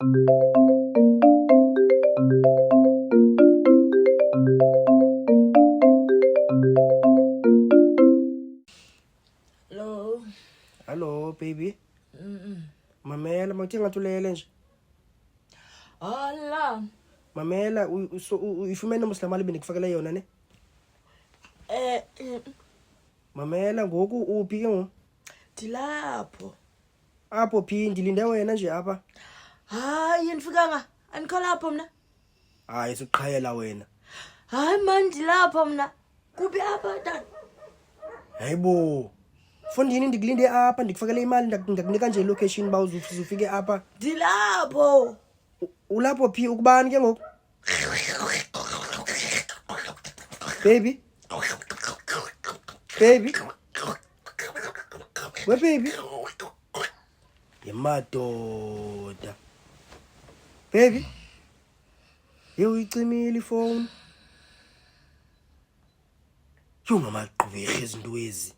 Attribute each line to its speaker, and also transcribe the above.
Speaker 1: Hello.
Speaker 2: Hello, baby. Mamela, mawuthenga thulele nje.
Speaker 1: Hala.
Speaker 2: Mamela, ifumene muslamali benikufakele yona ne? Mamela, ngoku uphi ke ngoku?
Speaker 1: Dilapho.
Speaker 2: Apho phi ndilinde wena nje apha.
Speaker 1: Hayi nifikanga. Anikholapho mna.
Speaker 2: Hayi siqhayela wena.
Speaker 1: Hayi man dilapho mna. Kuphi apha tata?
Speaker 2: Hayibo. Fondini ndikulinde apha ndikufakele imali ndakunika nje location ba uzufike apha.
Speaker 1: Dilapho.
Speaker 2: Ulapho phi ukubani ke ngoku? Baby. Baby. We baby. Yemadoda. Baby. Uyicimile ifone. Yungamaqhubeka izinto ezi.